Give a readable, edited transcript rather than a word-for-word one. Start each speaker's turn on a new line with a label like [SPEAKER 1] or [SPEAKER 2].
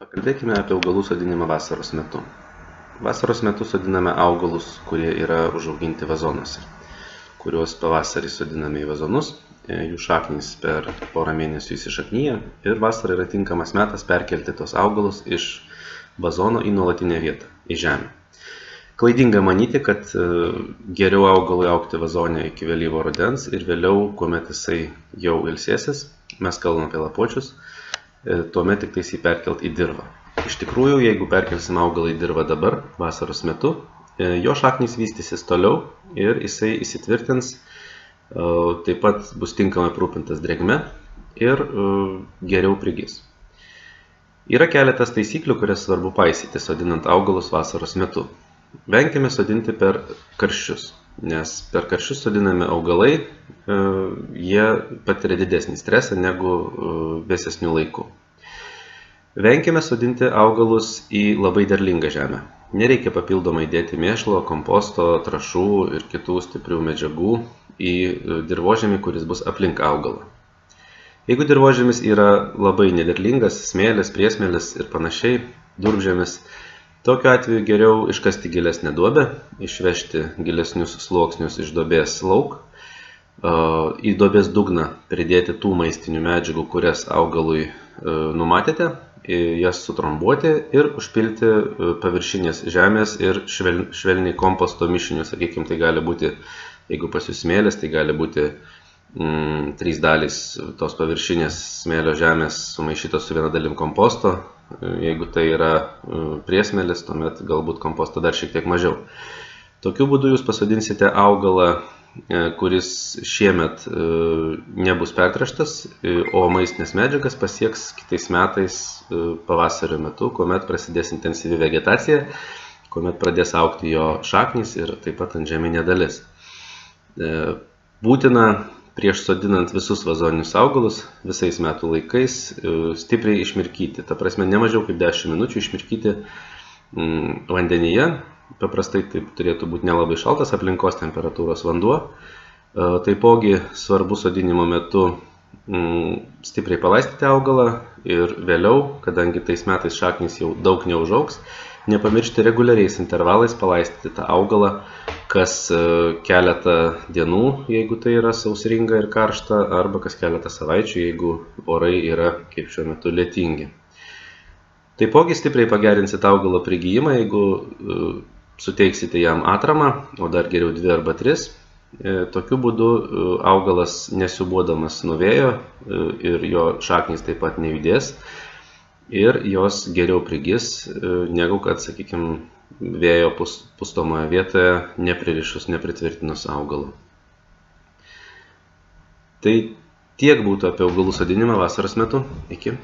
[SPEAKER 1] Pakalbėkime apie augalų sodinimą vasaros metu. Vasaros metu sodiname augalus, kurie yra užauginti vazonuose, kuriuos pavasarį sodiname į vazonus, jų šaknys per porą mėnesių įsišaknyja ir vasarą yra tinkamas metas perkelti tos augalus iš vazono į nuolatinę vietą, į žemę. Klaidinga manyti, kad geriau augalui augti vazone iki vėlyvo rudens ir vėliau, kuomet jisai jau ilsėsis, mes kalbame apie lapuočius, tuomet tik tais jį perkelt į dirvą. Iš tikrųjų, jeigu perkelsim augalą į dirvą dabar, vasaros metu, jo šaknys vystysis toliau ir jisai įsitvirtins, taip pat bus tinkamai aprūpintas drėgme ir geriau prigis. Yra keletas taisyklių, kurias svarbu paisyti, sodinant augalus vasaros metu. Venkime sodinti per karščius, nes per karščius sodinami augalai, jie patiria didesnį stresą negu vėsesnių laikų. Venkime sodinti augalus į labai derlingą žemę. Nereikia papildomai dėti mėšlo, komposto, trąšų ir kitų stiprių medžiagų į dirvožemį, kuris bus aplink augalą. Jeigu dirvožemis yra labai nederlingas, smėlis, priesmėlis ir panašiai, durpžemis, tokiu atveju geriau iškasti gilesnę duobę, išvežti gilesnius sluoksnius iš duobės lauk, į duobės dugną pridėti tų maistinių medžiagų, kurias augalui numatėte, jas sutrombuoti ir užpilti paviršinės žemės ir švelniai komposto mišinių, sakykime, tai gali būti, jeigu pas jūs smėlis, tai gali būti 3 dalys tos paviršinės smėlio žemės sumaišytos su 1 dalim komposto. Jeigu tai yra priesmėlis, tuomet galbūt komposto dar šiek tiek mažiau. Tokiu būdu jūs pasodinsite augalą, kuris šiemet nebus pertręštas, o maistinės medžiagas pasieks kitais metais pavasario metu, kuomet prasidės intensyvi vegetacija, kuomet pradės augti jo šaknys ir taip pat antžeminė dalis. Būtina prieš sodinant visus vazoninius augalus visais metų laikais stipriai išmirkyti. Ta prasme, ne mažiau kaip 10 minučių išmirkyti vandenyje. Paprastai tai turėtų būti nelabai šaltas aplinkos temperatūros vanduo. Taipogi svarbu sodinimo metu stipriai palaistyti augalą ir vėliau, kadangi tais metais šaknys jau daug neužaugs, nepamiršti reguliariais intervalais palaistyti tą augalą, kas keletą dienų, jeigu tai yra sausringa ir karšta, arba kas keletą savaičių, jeigu orai yra, kaip šiuo metu, lietingi. Taipogi stipriai pagerinsite augalo prigijimą, jeigu suteiksite jam atramą, o dar geriau 2 arba 3. Tokiu būdu augalas nesiūbuodamas nuo vėjo ir jo šaknys taip pat nejudės ir jos geriau prigis, negu kad, sakykime, vėjo pustomoje vietoje nepririšus, nepritvirtinus augalų. Tai tiek būtų apie augalų sodinimą vasaros metu. Iki.